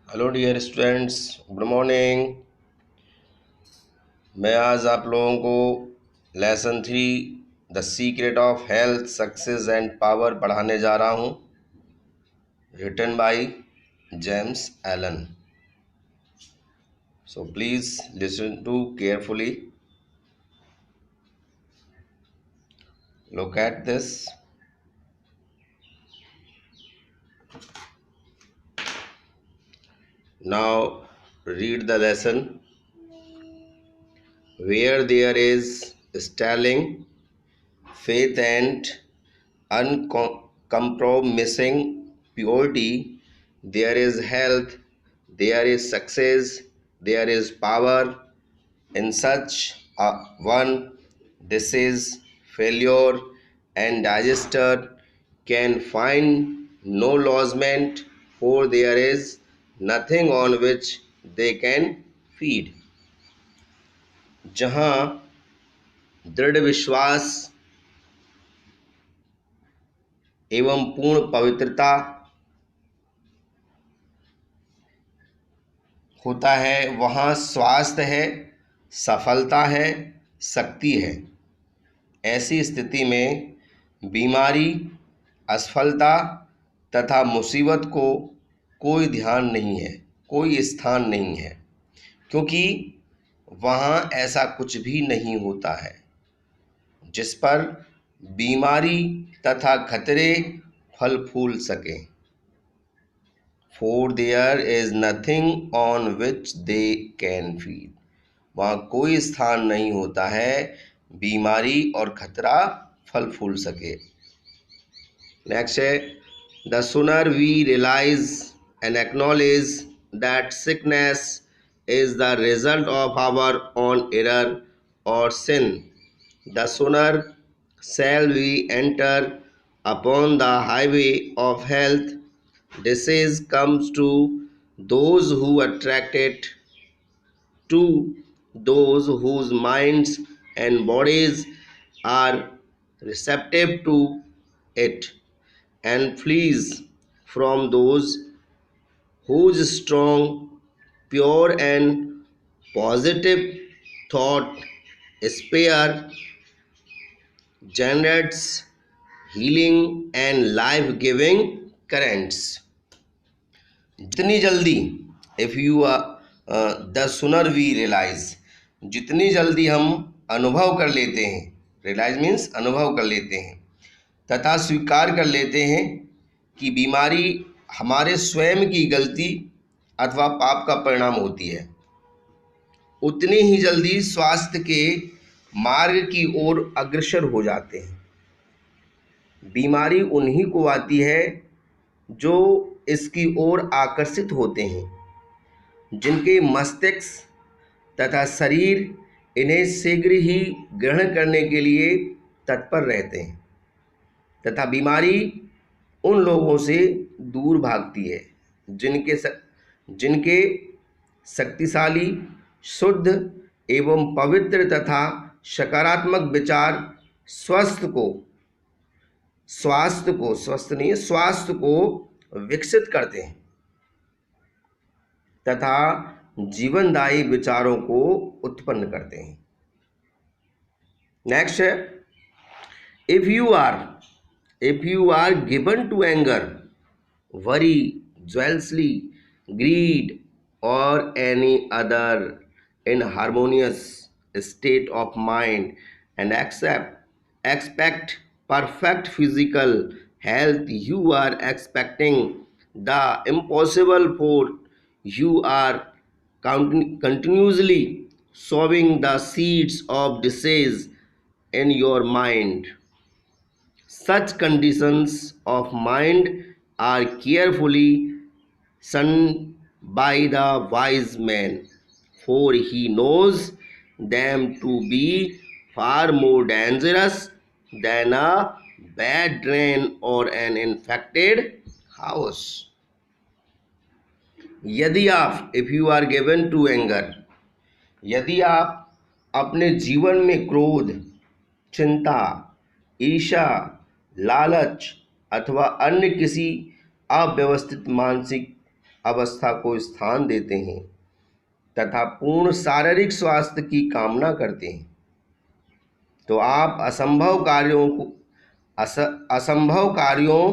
Hello dear students, good morning. मैं आज आप लोगों को lesson 3 the secret of health success and power पढ़ाने जा रहा हूँ, written by James Allen. So please listen to carefully, look at this. Now read the lesson. Where there is sterling faith and uncompromising purity, there is health, there is success, there is power. In such a one, disease, failure, and disaster can find no lodgment, for there is nothing on which they can feed. जहाँ दृढ़ विश्वास एवं पूर्ण पवित्रता होता है, वहाँ स्वास्थ्य है, सफलता है, शक्ति है। ऐसी स्थिति में बीमारी, असफलता तथा मुसीबत को कोई ध्यान नहीं है, कोई स्थान नहीं है, क्योंकि वहाँ ऐसा कुछ भी नहीं होता है जिस पर बीमारी तथा खतरे फल फूल सके। For there is nothing on which they can feed. वहाँ कोई स्थान नहीं होता है बीमारी और खतरा फल फूल सके। नेक्स्ट है, the sooner we realize and acknowledge that sickness is the result of our own error or sin, the sooner shall we enter upon the highway of health. Disease comes to those who attract it, to those whose minds and bodies are receptive to it, and flees from those whose strong, pure, and positive thought spare generates healing and life-giving currents. जितनी जल्दी, if you the sooner we realise, जितनी जल्दी हम अनुभव कर लेते हैं, realise means अनुभव कर लेते हैं तथा स्वीकार कर लेते हैं कि बीमारी हमारे स्वयं की गलती अथवा पाप का परिणाम होती है, उतनी ही जल्दी स्वास्थ्य के मार्ग की ओर अग्रसर हो जाते हैं। बीमारी उन्हीं को आती है जो इसकी ओर आकर्षित होते हैं, जिनके मस्तिष्क तथा शरीर इन्हें शीघ्र ही ग्रहण करने के लिए तत्पर रहते हैं, तथा बीमारी उन लोगों से दूर भागती है जिनके शक्तिशाली, शुद्ध एवं पवित्र तथा सकारात्मक विचार स्वास्थ्य को विकसित करते हैं तथा जीवनदायी विचारों को उत्पन्न करते हैं। नेक्स्ट है, if you are given to anger, worry, jealousy, greed, or any other inharmonious state of mind, and expect perfect physical health, you are expecting the impossible, for you are continuously sowing the seeds of disease in your mind. Such conditions of mind are carefully shunned by the wise man, for he knows them to be far more dangerous than a bad drain or an infected house. यदि आप, if you are given to anger, यदि आप अपने जीवन में क्रोध, चिंता, ईर्ष्या, लालच अथवा अन्य किसी अव्यवस्थित मानसिक अवस्था को स्थान देते हैं तथा पूर्ण शारीरिक स्वास्थ्य की कामना करते हैं, तो आप असंभव कार्यों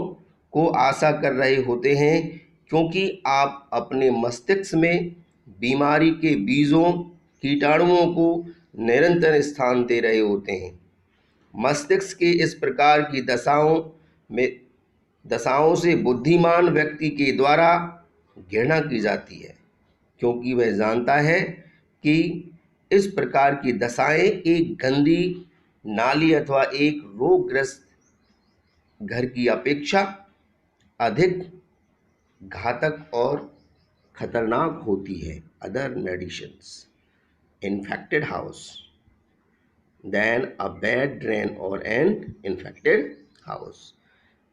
को आशा कर रहे होते हैं, क्योंकि आप अपने मस्तिष्क में बीमारी के बीजों, कीटाणुओं को निरंतर स्थान दे रहे होते हैं। मस्तिष्क के इस प्रकार की दशाओं से बुद्धिमान व्यक्ति के द्वारा घृणा की जाती है, क्योंकि वह जानता है कि इस प्रकार की दशाएं एक गंदी नाली अथवा एक रोगग्रस्त घर की अपेक्षा अधिक घातक और खतरनाक होती है। Other medicines infected house than a bad drain or an infected house.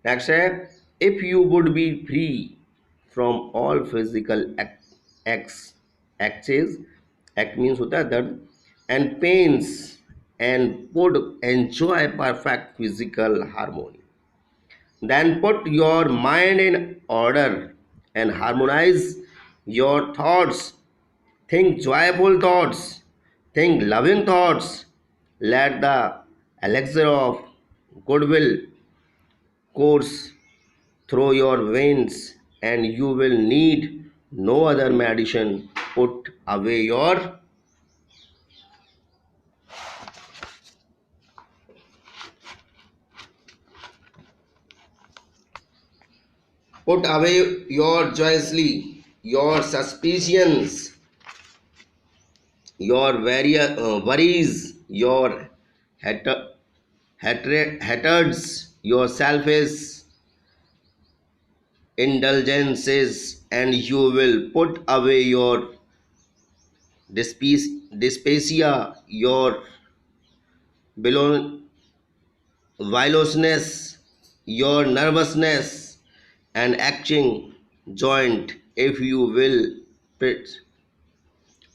Next है, if you would be free from all physical act means होता है दर्द, and pains, and would enjoy perfect physical harmony, then put your mind in order and harmonize your thoughts. Think joyful thoughts, think loving thoughts. Let the elixir of goodwill course through your veins, and you will need no other medicine. Put away your joyously your suspicions, your worries, your hatreds, your selfish indulgences, and you will put away your dyspepsia, your vilousness, your nervousness and aching joint. If you will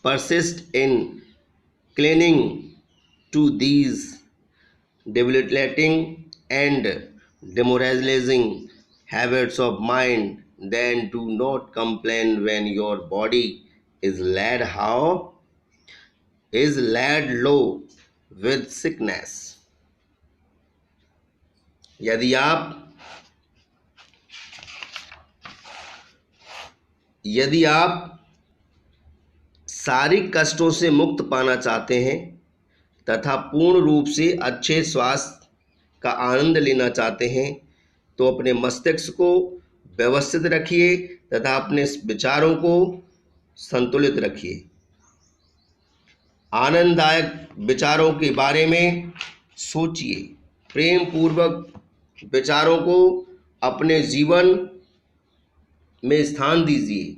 persist in clinging to these debilitating and demoralizing habits of mind, then do not complain when your body is laid low with sickness. यदि आप शारीरिक कष्टों से मुक्त पाना चाहते हैं तथा पूर्ण रूप से अच्छे स्वास्थ्य का आनंद लेना चाहते हैं, तो अपने मस्तिष्क को व्यवस्थित रखिए तथा अपने विचारों को संतुलित रखिए। आनंददायक विचारों के बारे में सोचिए, प्रेम पूर्वक विचारों को अपने जीवन में स्थान दीजिए।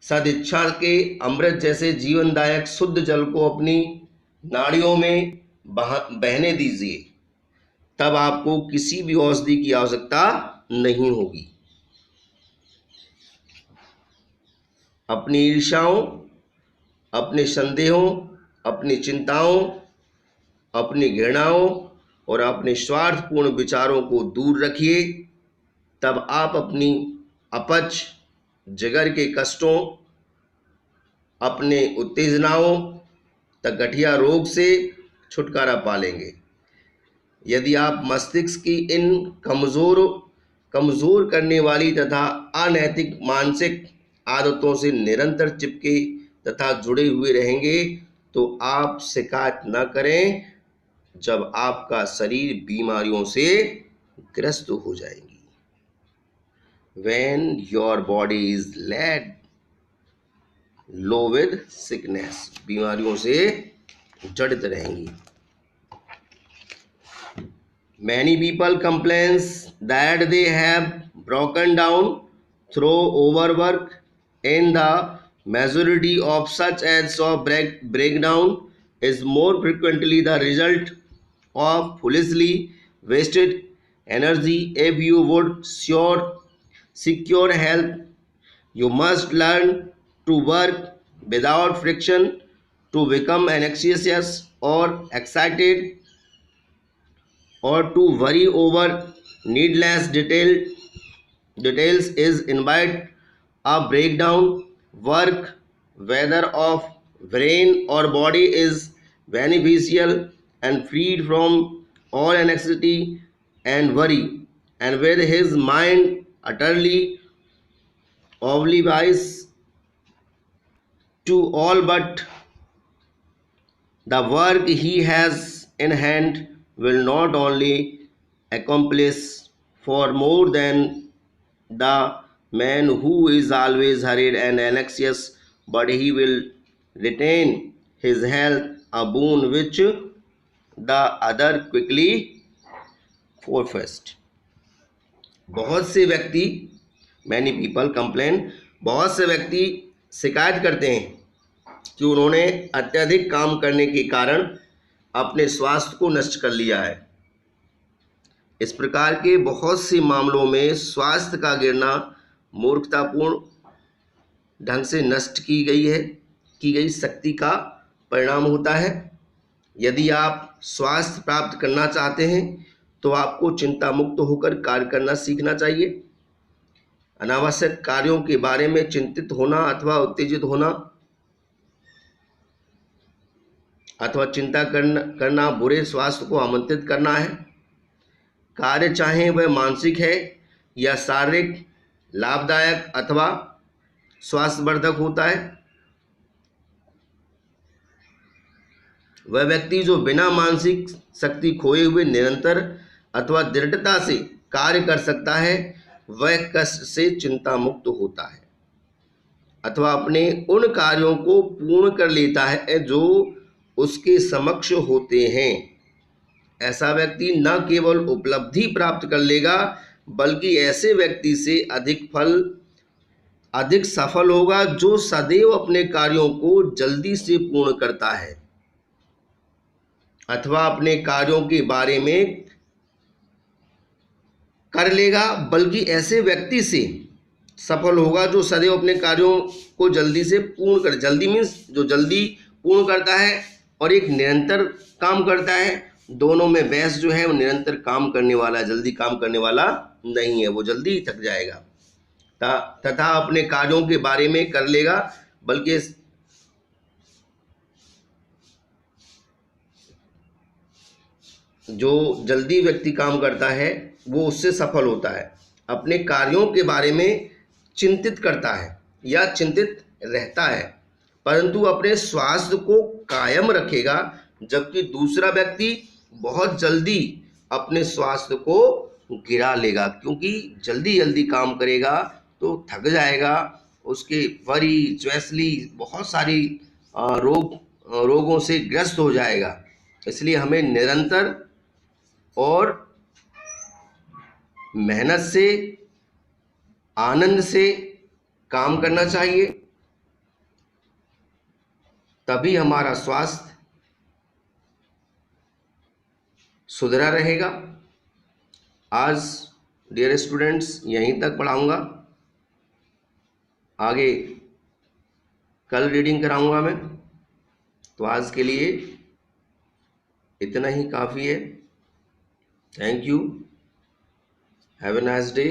सदिच्छा के अमृत जैसे जीवनदायक शुद्ध जल को अपनी नाड़ियों में बहने दीजिए, तब आपको किसी भी औषधि की आवश्यकता नहीं होगी। अपनी ईर्ष्याओं, अपने संदेहों, अपनी चिंताओं, अपनी घृणाओं और अपने स्वार्थपूर्ण विचारों को दूर रखिए, तब आप अपनी अपच, जिगर के कष्टों, अपने उत्तेजनाओं तक गठिया रोग से छुटकारा पा लेंगे। यदि आप मस्तिष्क की इन कमज़ोर करने वाली तथा अनैतिक मानसिक आदतों से निरंतर चिपके तथा जुड़े हुए रहेंगे, तो आप शिकायत न करें जब आपका शरीर बीमारियों से ग्रस्त हो जाएगी। When your body is laid low with sickness, बीमारियों से जड़ित रहेंगी। Many people complain that they have broken down through overwork, and the majority of such acts of breakdown is more frequently the result of foolishly wasted energy. If you would secure health, you must learn to work without friction. To become anxious or excited or to worry over needless details is invite A breakdown work, whether of brain or body, is beneficial and freed from all anxiety and worry, and with his mind utterly oblivious to all but the work he has in hand, will not only accomplish for more than the man who is always hurried and anxious, but he will retain his health, a boon which the other quickly forfeits. बहुत से व्यक्ति, many people complain, बहुत से व्यक्ति शिकायत करते हैं कि उन्होंने अत्यधिक काम करने के कारण अपने स्वास्थ्य को नष्ट कर लिया है। इस प्रकार के बहुत से मामलों में स्वास्थ्य का गिरना मूर्खतापूर्ण ढंग से नष्ट की गई शक्ति का परिणाम होता है। यदि आप स्वास्थ्य प्राप्त करना चाहते हैं तो आपको चिंता मुक्त होकर कार्य करना सीखना चाहिए। अनावश्यक कार्यों के बारे में चिंतित होना अथवा उत्तेजित होना अथवा चिंता करना बुरे स्वास्थ्य को आमंत्रित करना है। कार्य चाहे वह मानसिक है या शारीरिक, लाभदायक अथवा स्वास्थ्यवर्धक होता है। वह व्यक्ति जो बिना मानसिक शक्ति खोए हुए निरंतर अथवा दृढ़ता से कार्य कर सकता है, वह कष्ट से चिंता मुक्त होता है अथवा अपने उन कार्यों को पूर्ण कर लेता है जो उसके समक्ष होते हैं। ऐसा व्यक्ति न केवल उपलब्धि प्राप्त कर लेगा बल्कि ऐसे व्यक्ति से अधिक सफल होगा जो सदैव अपने कार्यों को जल्दी से पूर्ण करता है अथवा अपने कार्यों के बारे में कर लेगा, बल्कि ऐसे व्यक्ति से सफल होगा जो सदैव अपने कार्यों को जल्दी से पूर्ण कर, जल्दी मीन्स जो जल्दी पूर्ण करता है और एक निरंतर काम करता है। दोनों में बहस जो है वो निरंतर काम करने वाला, जल्दी काम करने वाला नहीं है, वो जल्दी ही थक जाएगा तथा अपने कार्यों के बारे में कर लेगा, बल्कि जो जल्दी व्यक्ति काम करता है वो उससे सफल होता है। अपने कार्यों के बारे में चिंतित करता है या चिंतित रहता है परंतु अपने स्वास्थ्य को कायम रखेगा, जबकि दूसरा व्यक्ति बहुत जल्दी अपने स्वास्थ्य को गिरा लेगा, क्योंकि जल्दी काम करेगा तो थक जाएगा, उसके वरी स्वेस्ली बहुत सारी रोगों से ग्रस्त हो जाएगा। इसलिए हमें निरंतर और मेहनत से, आनंद से काम करना चाहिए, तभी हमारा स्वास्थ्य सुधरा रहेगा। आज डियर स्टूडेंट्स यहीं तक पढ़ाऊंगा, आगे कल रीडिंग कराऊंगा मैं, तो आज के लिए इतना ही काफ़ी है। Thank you, have a nice day.